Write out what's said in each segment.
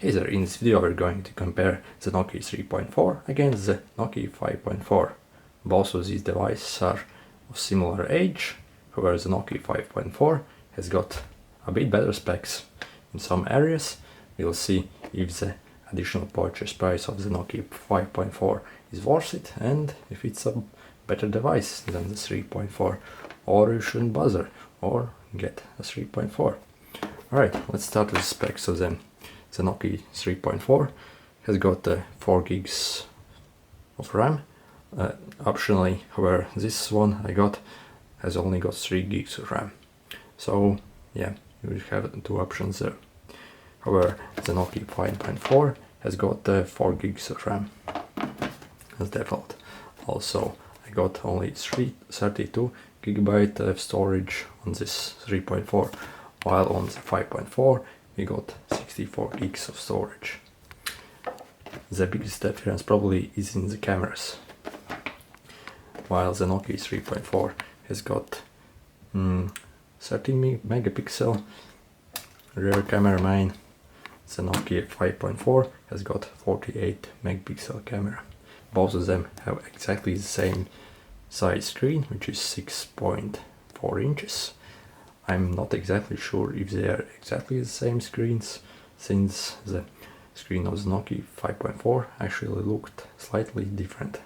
Hey there, in this video we're going to compare the Nokia 3.4 against the Nokia 5.4. Both of these devices are of similar age, however the Nokia 5.4 has got a bit better specs in some areas. We'll see if the additional purchase price of the Nokia 5.4 is worth it and if it's a better device than the 3.4, or you shouldn't bother or get a 3.4. Alright, let's start with the specs of them. The Nokia 3.4 has got 4 gigs of RAM. Optionally, however, this one I got has only got 3 gigs of RAM. So yeah, you will have 2 options there. However, the Nokia 5.4 has got 4 gigs of RAM as default. Also, I got only 32 gigabyte of storage on this 3.4, while on the 5.4 we got 64 gigs of storage. The biggest difference probably is in the cameras. While the Nokia 3.4 has got 30 megapixel rear camera main, the Nokia 5.4 has got 48 megapixel camera. Both of them have exactly the same size screen, which is 6.4 inches. I'm not exactly sure if they are exactly the same screens, since the screen of the Nokia 5.4 actually looked slightly different.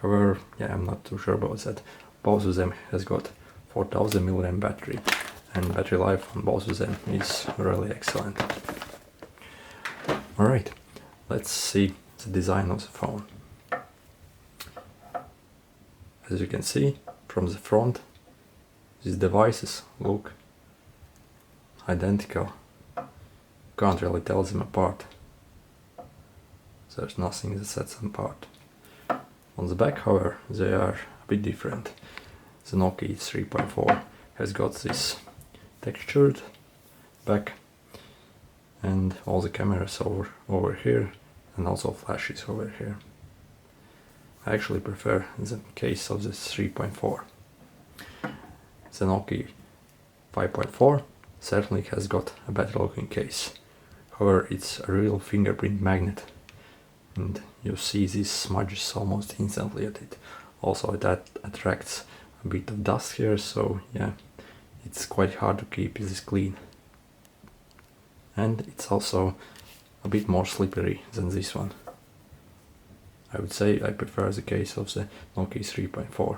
However, yeah, I'm not too sure about that. Both of them has got 4000 mAh battery, and battery life on both of them is really excellent. Alright, let's see the design of the phone. As you can see from the front, these devices look identical. Can't really tell them apart. There's nothing that sets them apart. On the back, however, they are a bit different. The Nokia 3.4 has got this textured back and all the cameras over here, and also flashes over here. I actually prefer the case of the 3.4. The Nokia 5.4 certainly has got a better looking case. However, it's a real fingerprint magnet, and you see these smudges almost instantly at it. Also, that attracts a bit of dust here, so yeah, it's quite hard to keep this clean. And it's also a bit more slippery than this one. I would say I prefer the case of the Nokia 3.4,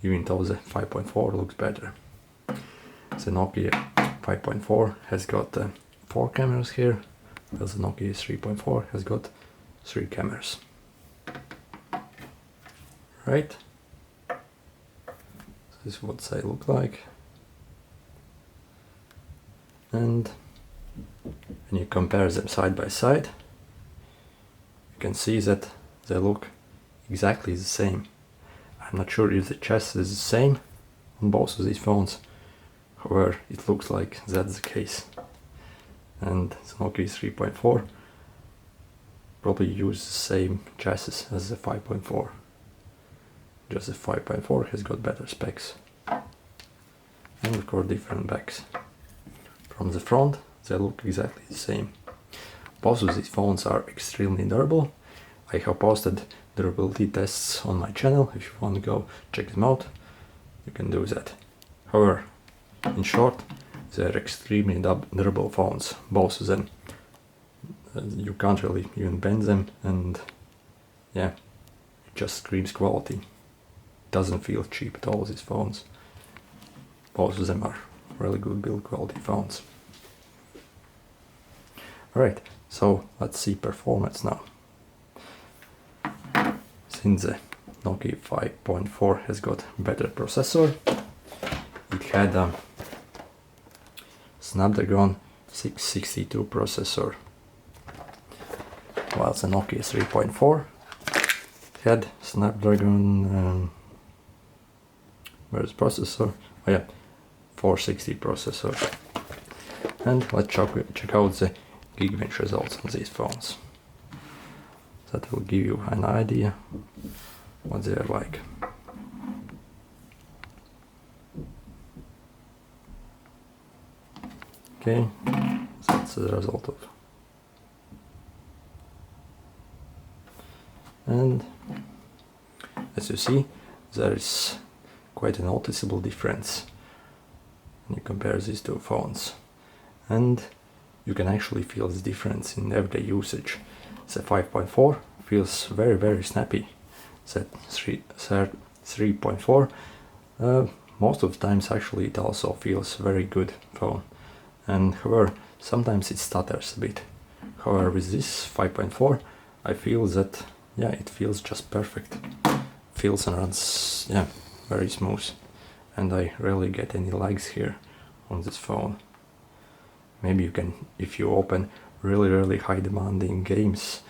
even though the 5.4 looks better. The Nokia 5.4 has got 4 cameras here, while the Nokia 3.4 has got 3 cameras. Right, this is what they look like. And when you compare them side by side, you can see that they look exactly the same. I'm not sure if the chassis is the same on both of these phones, however it looks like that's the case. And the Nokia 3.4 probably uses the same chassis as the 5.4. Just the 5.4 has got better specs. And of course different backs. From the front they look exactly the same. Both of these phones are extremely durable. I have posted durability tests on my channel. If you want to go check them out, you can do that. However, in short, they're extremely durable phones, both of them. You can't really even bend them, and yeah, it just screams quality. It doesn't feel cheap at all, these phones. Both of them are really good build quality phones. Alright, so let's see performance now. Since the Nokia 5.4 has got better processor, it had a Snapdragon 662 processor, while the Nokia 3.4 had Snapdragon, where's the processor? Oh yeah, 460 processor. And let's check out the Geekbench results on these phones. That will give you an idea what they are like. Okay, so that's the result of And as you see, there is quite a noticeable difference when you compare these two phones. And you can actually feel this difference in everyday usage. The 5.4 feels very snappy. The 3.4 most of the times actually it also feels very good phone. And however, sometimes it stutters a bit. However, with this 5.4 I feel that it feels just perfect. Feels and runs very smooth, and I rarely get any lags here on this phone. Maybe you can, if you open really high demanding games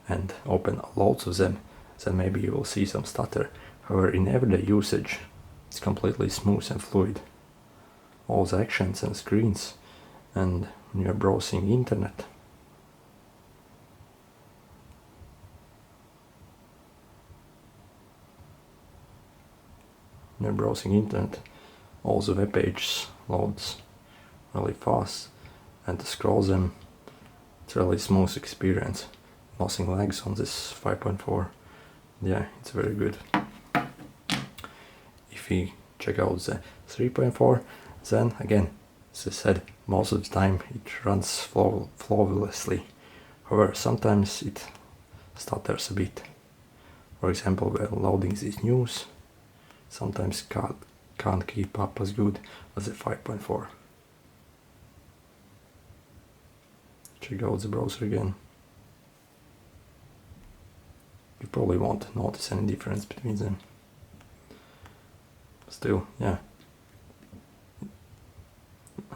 and open loads of them, then maybe you will see some stutter. However, in everyday usage it's completely smooth and fluid. All the actions and screens, and when you're browsing internet, all the web pages loads really fast, and to scroll them, it's really smooth experience. Nothing lags on this 5.4. Yeah, it's very good. If we check out the 3.4, then again, as I said, most of the time it runs flawlessly. However, sometimes it stutters a bit. For example, while loading this news, sometimes can't keep up as good as the 5.4. Check out the browser again. You probably won't notice any difference between them. Still, yeah.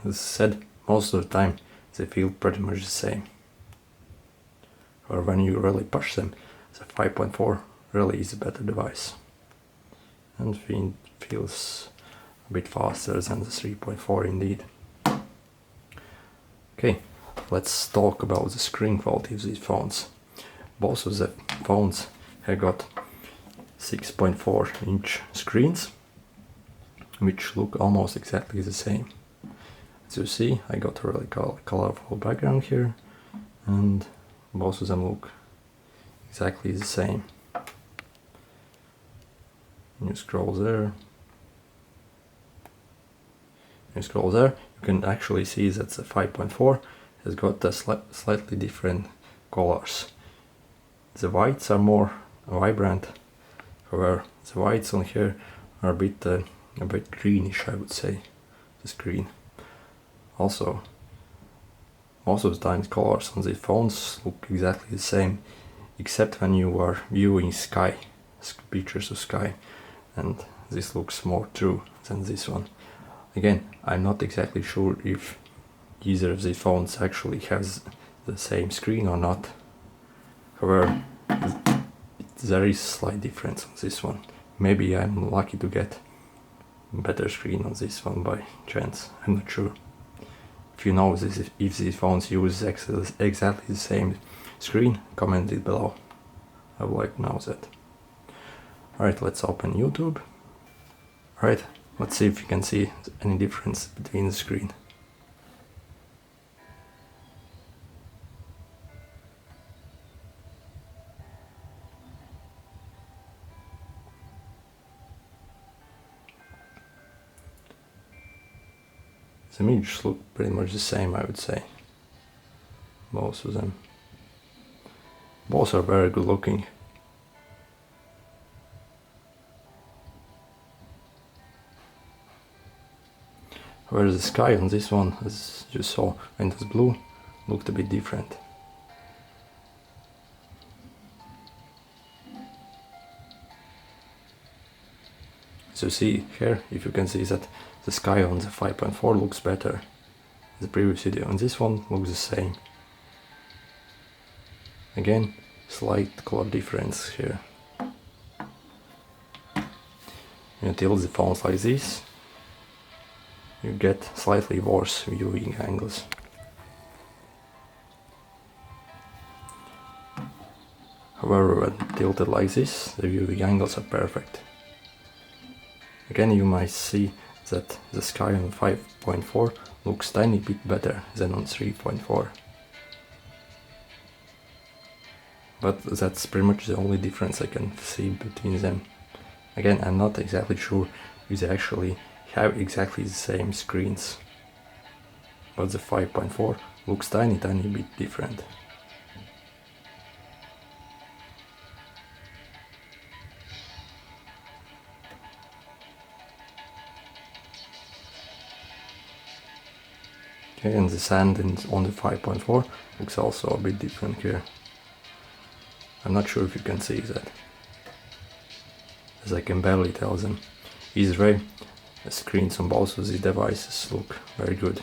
As I said, most of the time they feel pretty much the same. Or when you really push them, the 5.4 really is a better device. And feels a bit faster than the 3.4 indeed. Okay, let's talk about the screen quality of these phones. Both of the phones have got 6.4-inch screens, which look almost exactly the same. As you see, I got a really colorful background here, and both of them look exactly the same. When you scroll there, you can actually see that the 5.4 has got a slightly different colors. The whites are more vibrant, however the whites on here are a bit greenish, I would say, the screen. Also, most of the time colors on these phones look exactly the same, except when you are viewing pictures of sky, and this looks more true than this one. Again, I'm not exactly sure if either of these phones actually has the same screen or not. However, there is slight difference on this one. Maybe I'm lucky to get a better screen on this one by chance, I'm not sure. If you know if these phones use exactly the same screen, comment it below. I would like to know that. Alright, let's open YouTube. Alright, let's see if you can see any difference between the screen. The images look pretty much the same, I would say. Both of them. Both are very good looking. Whereas the sky on this one, as you saw when it was blue, looked a bit different. So see here, if you can see that the sky on the 5.4 looks better. The previous video on this one looks the same. Again, slight color difference here. When you tilt the phones like this, you get slightly worse viewing angles. However, when tilted like this, the viewing angles are perfect. Again, you might see that the sky on 5.4 looks tiny bit better than on 3.4. but that's pretty much the only difference I can see between them. Again, I'm not exactly sure if they actually have exactly the same screens, but the 5.4 looks tiny bit different. Okay, and the sand on the 5.4 looks also a bit different here. I'm not sure if you can see that, as I can barely tell them. Either way, the screens on both of these devices look very good,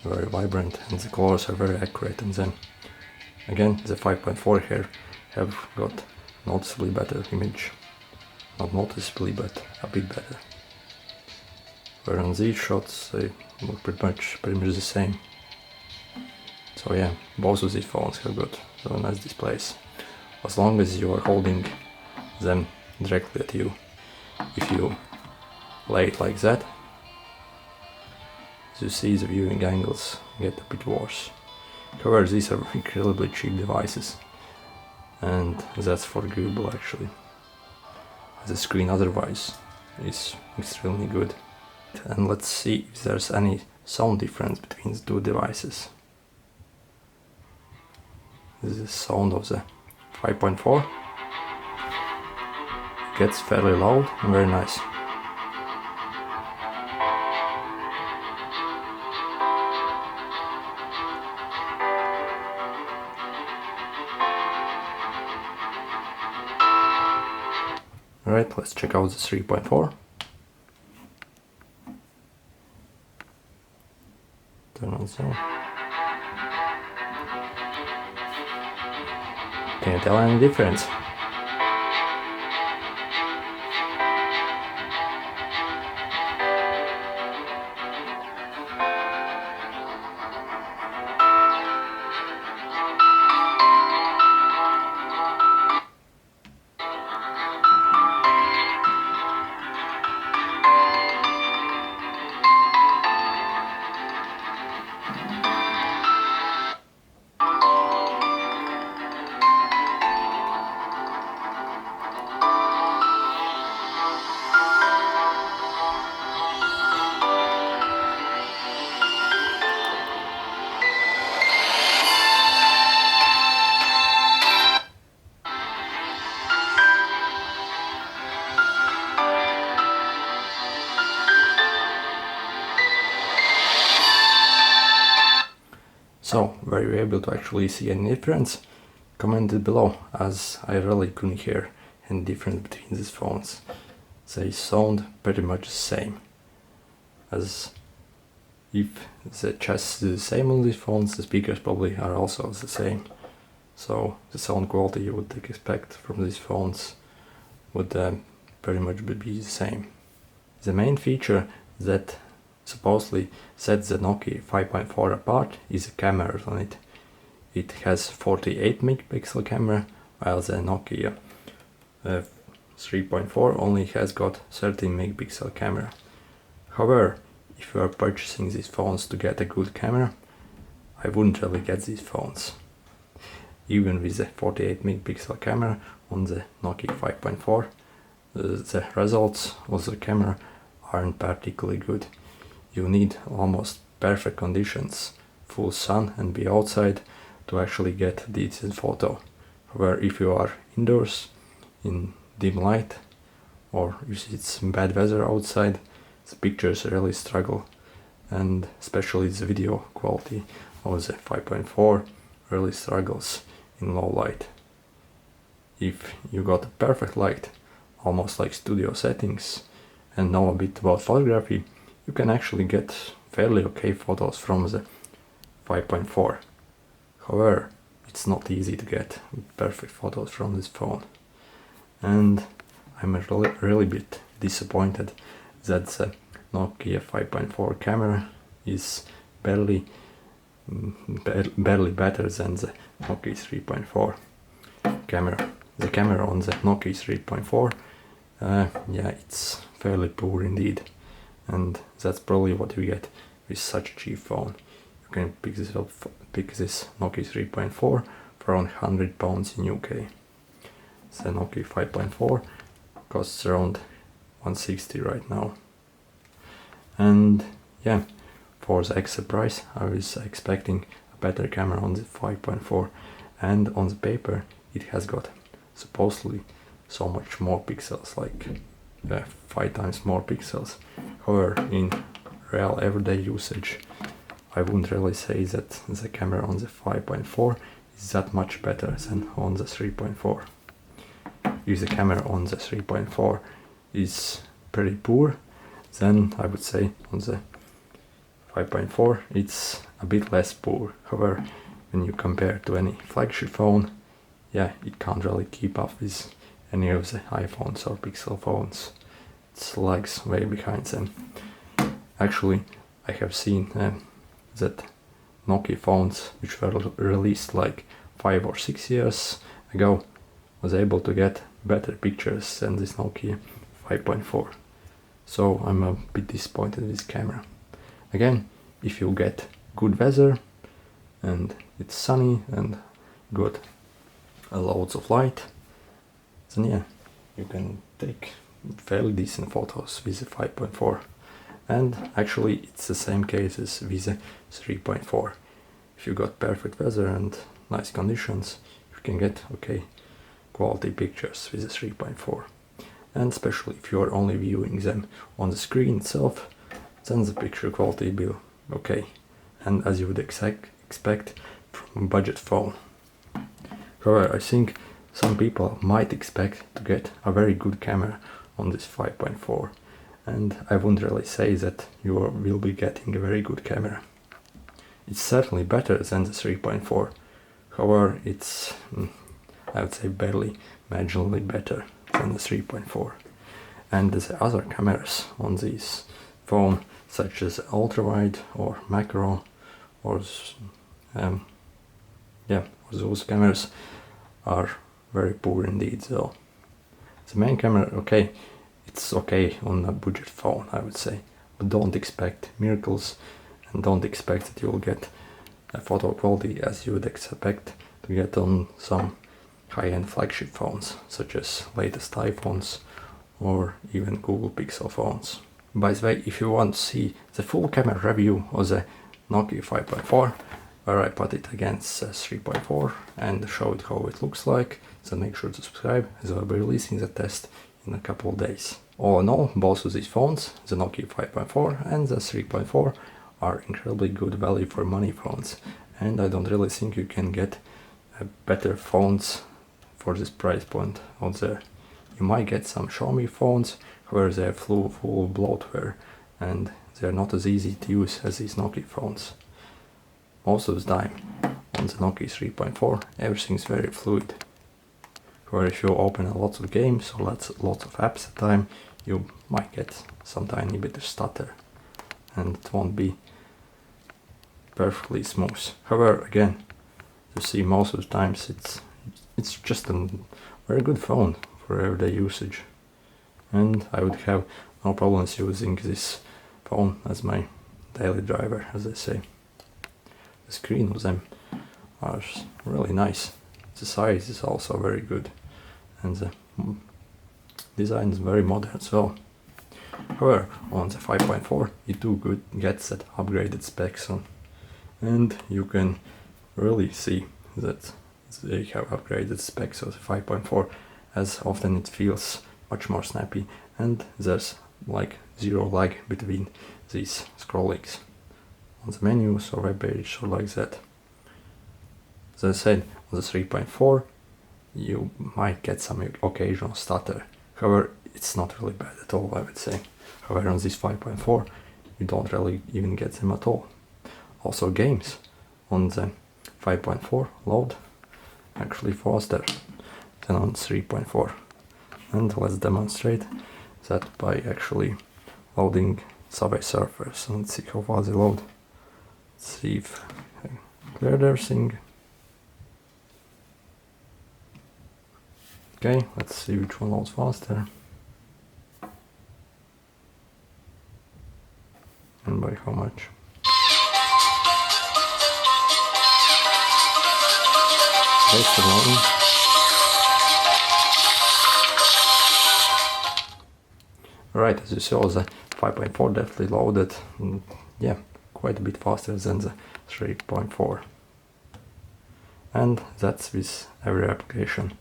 very vibrant, and the colors are very accurate in them. Again, the 5.4 here have got noticeably better image. Not noticeably, but a bit better. Where on these shots they look pretty much the same. So yeah, both of these phones have got very nice displays. As long as you are holding them directly at you. If you lay it like that, as you see, the viewing angles get a bit worse. However, these are incredibly cheap devices, and that's forgivable actually. The screen otherwise is extremely good. And let's see if there's any sound difference between the two devices. This is the sound of the 5.4. It gets fairly loud and very nice. Alright, let's check out the 3.4. Turn on sound. Can you tell any difference? So, were you able to actually see any difference? Comment it below, as I really couldn't hear any difference between these phones. They sound pretty much the same. As if the chassis is the same on these phones, the speakers probably are also the same. So the sound quality you would expect from these phones would pretty much be the same. The main feature that supposedly sets the Nokia 5.4 apart is the cameras on it. It has 48 megapixel camera, while the Nokia 3.4 only has got 13 megapixel camera. However, if you are purchasing these phones to get a good camera, I wouldn't really get these phones. Even with the 48 megapixel camera on the Nokia 5.4, the results of the camera aren't particularly good. You need almost perfect conditions, full sun and be outside, to actually get a decent photo. However, if you are indoors in dim light, or if it's bad weather outside, the pictures really struggle, and especially the video quality of the 5.4 really struggles in low light. If you got a perfect light, almost like studio settings, and know a bit about photography, you can actually get fairly okay photos from the 5.4. However, it's not easy to get perfect photos from this phone, and I'm really bit disappointed that the Nokia 5.4 camera is barely better than the Nokia 3.4 camera. The camera on the Nokia 3.4, yeah, it's fairly poor indeed, and that's probably what you get with such a cheap phone. You can pick this Nokia 3.4 for around £100 in UK. The Nokia 5.4 costs around 160 right now. And yeah, for the extra price I was expecting a better camera on the 5.4, and on the paper it has got supposedly so much more pixels, like 5 times more pixels. However, in real everyday usage I wouldn't really say that the camera on the 5.4 is that much better than on the 3.4. If the camera on the 3.4 is pretty poor, then I would say on the 5.4 it's a bit less poor. However, when you compare to any flagship phone, yeah, it can't really keep up with any of the iPhones or Pixel phones. It lags way behind them. Actually, I have seen that Nokia phones which were released like 5 or 6 years ago was able to get better pictures than this Nokia 5.4. So I'm a bit disappointed with this camera. Again, if you get good weather and it's sunny and good loads of light, then yeah, you can take fairly decent photos with the 5.4. And actually it's the same case as with the 3.4. If you got perfect weather and nice conditions, you can get okay quality pictures with the 3.4. And especially if you are only viewing them on the screen itself, then the picture quality will be okay, and as you would expect from a budget phone. However, I think some people might expect to get a very good camera on this 5.4, and I wouldn't really say that you will be getting a very good camera. It's certainly better than the 3.4, however it's, I would say, barely marginally better than the 3.4. And the other cameras on this phone, such as ultra wide or macro or those cameras, are very poor indeed. So the main camera, okay, it's okay on a budget phone, I would say, but don't expect miracles and don't expect that you'll get a photo quality as you would expect to get on some high-end flagship phones such as latest iPhones or even Google Pixel phones. By the way, if you want to see the full camera review of the Nokia 5.4, where I put it against 3.4 and show it how it looks like, so make sure to subscribe, as I'll be releasing the test in a couple of days. All in all, both of these phones, the Nokia 5.4 and the 3.4, are incredibly good value for money phones, and I don't really think you can get better phones for this price point out there. You might get some Xiaomi phones, where they're full of bloatware and they're not as easy to use as these Nokia phones. Most of the time on the Nokia 3.4 everything's very fluid, where if you open lots of games or lots of apps at a time, you might get some tiny bit of stutter and it won't be perfectly smooth. However, again, you see, most of the times it's just a very good phone for everyday usage, and I would have no problems using this phone as my daily driver, as I say. The screen of them are really nice. The size is also very good, and the design is very modern as well. However, on the 5.4 you do get that upgraded specs on, and you can really see that they have upgraded specs of the 5.4, as often it feels much more snappy and there's like zero lag between these scrollings on the menus or web page or like that. As I said, on the 3.4 you might get some occasional stutter, however it's not really bad at all, I would say. However, on this 5.4 you don't really even get them at all. Also, games on the 5.4 load actually faster than on 3.4, and let's demonstrate that by actually loading Subway Surfers. And let's see how fast they load. Let's see if I cleared everything. Okay, let's see which one loads faster and by how much. Let's turn on. Alright, as you saw, the 5.4 definitely loaded, yeah, quite a bit faster than the 3.4. And that's with every application.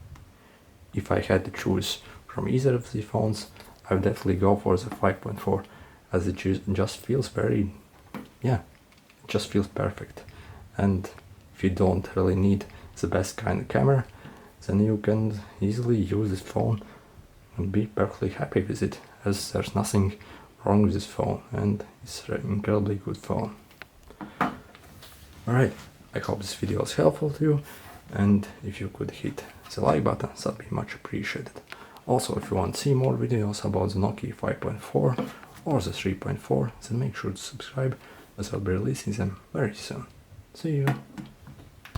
If I had to choose from either of the phones, I would definitely go for the 5.4, as it just feels very, yeah, it just feels perfect. And if you don't really need the best kind of camera, then you can easily use this phone and be perfectly happy with it, as there's nothing wrong with this phone and it's an incredibly good phone. Alright, I hope this video was helpful to you, and if you could hit the like button, that'd be much appreciated. Also, if you want to see more videos about the Nokia 5.4 or the 3.4, then make sure to subscribe, as I'll be releasing them very soon. See you!